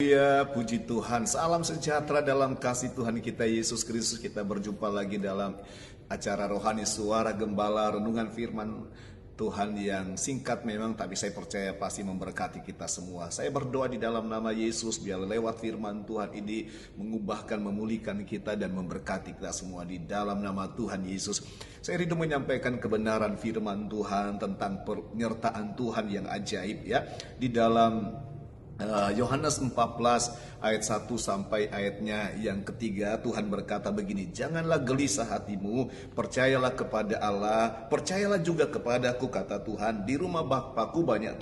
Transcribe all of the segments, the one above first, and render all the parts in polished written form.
Ya, puji Tuhan. Salam sejahtera dalam kasih Tuhan kita Yesus Kristus. Kita berjumpa lagi dalam acara rohani Suara Gembala, renungan firman Tuhan yang singkat memang, tapi saya percaya pasti memberkati kita semua. Saya berdoa di dalam nama Yesus, biar lewat firman Tuhan ini mengubahkan, memulihkan kita dan memberkati kita semua di dalam nama Tuhan Yesus. Saya rindu menyampaikan kebenaran firman Tuhan tentang penyertaan Tuhan yang ajaib ya. Di dalam Yohanes 14 ayat 1 sampai ayatnya yang ketiga, Tuhan berkata begini, "Janganlah gelisah hatimu, percayalah kepada Allah, percayalah juga kepadaku," kata Tuhan. "Di rumah Bapa-Ku banyak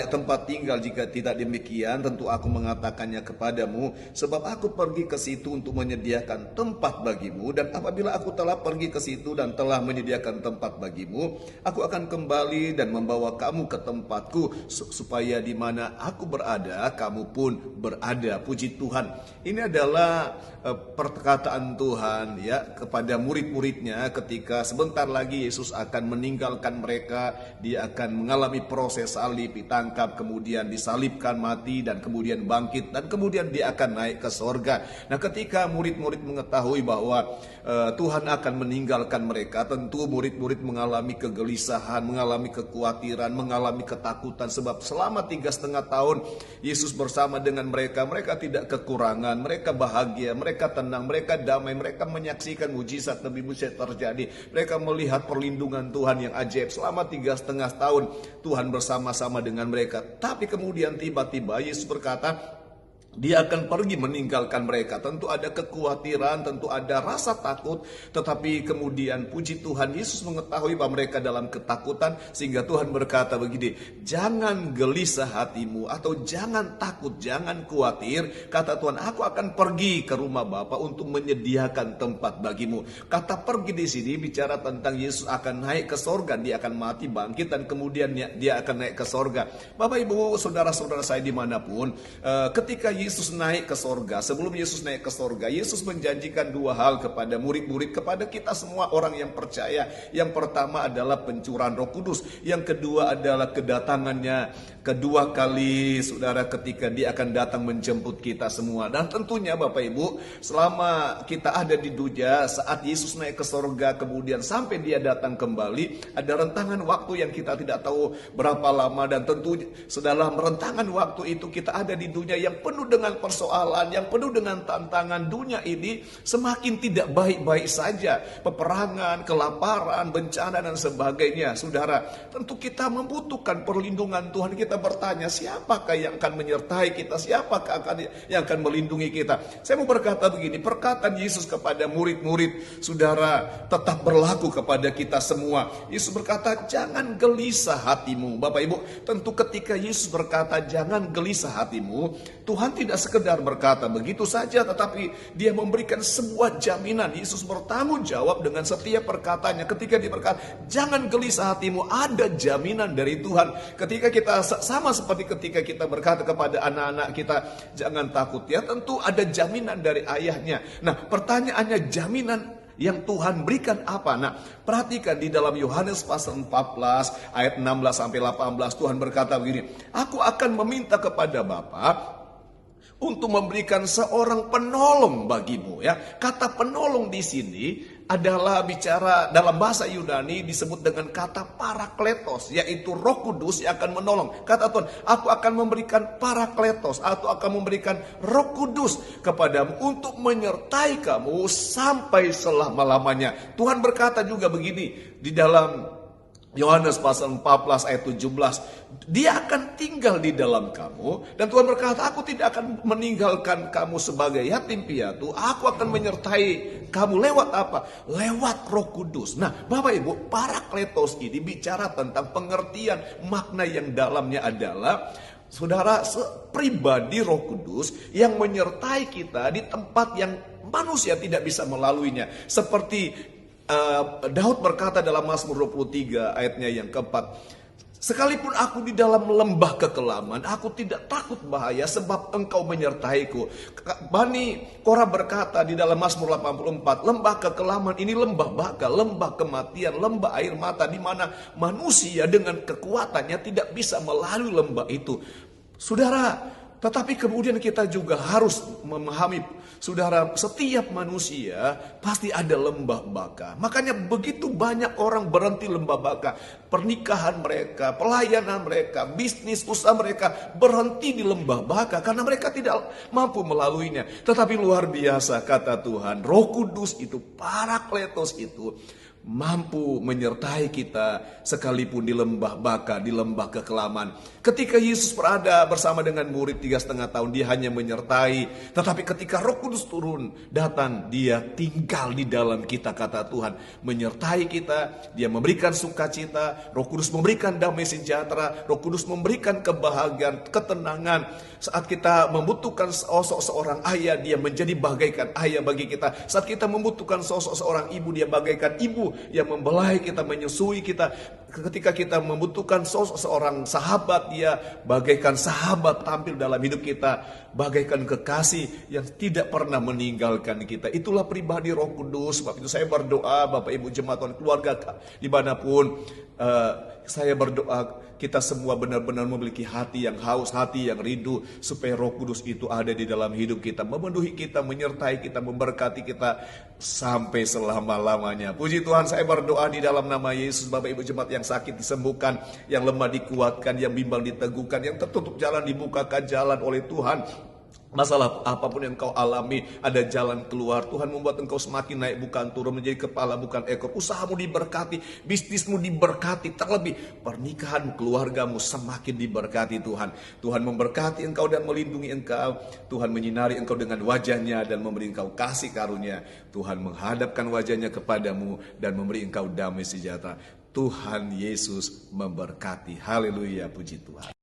tempat tinggal. Jika tidak demikian, tentu aku mengatakannya kepadamu, sebab aku pergi ke situ untuk menyediakan tempat bagimu. Dan apabila aku telah pergi ke situ dan telah menyediakan tempat bagimu, aku akan kembali dan membawa kamu ke tempatku, supaya di mana aku berada, kamu pun berada." Puji Tuhan. Ini adalah perkataan Tuhan ya kepada murid-muridnya ketika sebentar lagi Yesus akan meninggalkan mereka. Dia akan mengalami proses salib, ditangkap, kemudian disalibkan, mati, dan kemudian bangkit, dan kemudian dia akan naik ke sorga. Nah, ketika murid-murid mengetahui bahwa Tuhan akan meninggalkan mereka, tentu murid-murid mengalami kegelisahan, mengalami kekhawatiran, mengalami ketakutan, sebab selama 3,5 tahun Yesus bersama dengan mereka, mereka tidak kekurangan, mereka bahagia, mereka tenang, mereka damai, mereka menyaksikan mujizat demi mujizat terjadi, mereka melihat perlindungan Tuhan yang ajaib selama 3,5 tahun. Tuhan bersama-sama dengan mereka. Tapi kemudian tiba-tiba Yesus berkata, dia akan pergi meninggalkan mereka. Tentu ada kekhawatiran, tentu ada rasa takut. Tetapi kemudian puji Tuhan, Yesus mengetahui bahwa mereka dalam ketakutan. Sehingga Tuhan berkata begini, "Jangan gelisah hatimu," atau jangan takut, jangan khawatir. Kata Tuhan, "Aku akan pergi ke rumah Bapa untuk menyediakan tempat bagimu." Kata pergi di sini bicara tentang Yesus akan naik ke sorga. Dia akan mati, bangkit, dan kemudian dia akan naik ke sorga. Bapak, Ibu, saudara-saudara saya dimanapun, ketika Yesus naik ke sorga, sebelum Yesus naik ke sorga, Yesus menjanjikan dua hal kepada murid-murid, kepada kita semua orang yang percaya. Yang pertama adalah pencurahan Roh Kudus. Yang kedua adalah kedatangannya kedua kali, saudara, ketika dia akan datang menjemput kita semua. Dan tentunya Bapak Ibu, selama kita ada di dunia, saat Yesus naik ke sorga, kemudian sampai dia datang kembali, ada rentangan waktu yang kita tidak tahu berapa lama. Dan tentu sedalam rentangan waktu itu kita ada di dunia yang penuh dengan persoalan, yang penuh dengan tantangan. Dunia ini semakin tidak baik-baik saja. Peperangan, kelaparan, bencana, dan sebagainya. Saudara, tentu kita membutuhkan perlindungan Tuhan. Kita bertanya, siapakah yang akan menyertai kita? Siapakah yang akan melindungi kita? Saya mau berkata begini, perkataan Yesus kepada murid-murid, saudara, tetap berlaku kepada kita semua. Yesus berkata, "Jangan gelisah hatimu." Bapak Ibu, tentu ketika Yesus berkata, "Jangan gelisah hatimu," Tuhan tidak sekedar berkata begitu saja, tetapi dia memberikan sebuah jaminan. Yesus bertanggung jawab dengan setiap perkataannya. Ketika dia berkata, "Jangan gelisah hatimu," ada jaminan dari Tuhan. Ketika kita sama seperti ketika kita berkata kepada anak-anak kita, "Jangan takut," ya tentu ada jaminan dari ayahnya. Nah, pertanyaannya, jaminan yang Tuhan berikan apa? Nah, perhatikan di dalam Yohanes pasal 14 ayat 16 sampai 18, Tuhan berkata begini, "Aku akan meminta kepada Bapa untuk memberikan seorang penolong bagimu." Ya, kata penolong di sini adalah bicara dalam bahasa Yunani disebut dengan kata parakletos, yaitu Roh Kudus yang akan menolong. Kata Tuhan, "Aku akan memberikan parakletos," atau akan memberikan Roh Kudus kepadamu untuk menyertai kamu sampai selama-lamanya. Tuhan berkata juga begini di dalam Yohanes pasal 14 ayat 17, "Dia akan tinggal di dalam kamu." Dan Tuhan berkata, "Aku tidak akan meninggalkan kamu sebagai yatim piatu. Aku akan menyertai kamu." Lewat apa? Lewat Roh Kudus. Nah, Bapak Ibu, parakletos ini bicara tentang pengertian makna yang dalamnya adalah, saudara, pribadi Roh Kudus yang menyertai kita di tempat yang manusia tidak bisa melaluinya. Seperti Daud berkata dalam Mazmur 23 ayatnya yang keempat, "Sekalipun aku di dalam lembah kekelaman, aku tidak takut bahaya, sebab Engkau menyertaiku." Bani Korah berkata di dalam Mazmur 84, lembah kekelaman ini lembah baka, lembah kematian, lembah air mata, di mana manusia dengan kekuatannya tidak bisa melalui lembah itu. Saudara, Tetapi kemudian kita juga harus memahami, saudara, setiap manusia pasti ada lembah baka. Makanya begitu banyak orang berhenti lembah baka. Pernikahan mereka, pelayanan mereka, bisnis usaha mereka berhenti di lembah baka karena mereka tidak mampu melaluinya. Tetapi luar biasa kata Tuhan, Roh Kudus itu, Parakletos itu mampu menyertai kita sekalipun di lembah baka, di lembah kekelaman. Ketika Yesus berada bersama dengan murid 3,5 tahun, dia hanya menyertai. Tetapi ketika Roh Kudus turun, datang, dia tinggal di dalam kita, kata Tuhan. Menyertai kita, dia memberikan sukacita, Roh Kudus memberikan damai sejahtera, Roh Kudus memberikan kebahagiaan, ketenangan. Saat kita membutuhkan sosok seorang ayah, dia menjadi bagaikan ayah bagi kita. Saat kita membutuhkan sosok seorang ibu, dia bagaikan ibu yang membelai kita, menyusui kita. Ketika kita membutuhkan sosok seorang sahabat, dia bagaikan sahabat tampil dalam hidup kita, bagaikan kekasih yang tidak pernah meninggalkan kita. Itulah pribadi Roh Kudus. Sebab itu saya berdoa, Bapak Ibu jemaat Tuhan, keluarga dimanapun, saya berdoa kita semua benar-benar memiliki hati yang haus, hati yang rindu, supaya Roh Kudus itu ada di dalam hidup kita, memenuhi kita, menyertai kita, memberkati kita sampai selama-lamanya. Puji Tuhan, saya berdoa di dalam nama Yesus, Bapak Ibu jemaat yang sakit disembuhkan, yang lemah dikuatkan, yang bimbang diteguhkan, yang tertutup jalan dibukakan jalan oleh Tuhan. Masalah apapun yang kau alami, ada jalan keluar. Tuhan membuat engkau semakin naik bukan turun, menjadi kepala bukan ekor. Usahamu diberkati, bisnismu diberkati, terlebih pernikahanmu, keluargamu semakin diberkati Tuhan. Tuhan memberkati engkau dan melindungi engkau. Tuhan menyinari engkau dengan wajahnya dan memberi engkau kasih karunia. Tuhan menghadapkan wajahnya kepadamu dan memberi engkau damai sejahtera. Tuhan Yesus memberkati. Haleluya, puji Tuhan.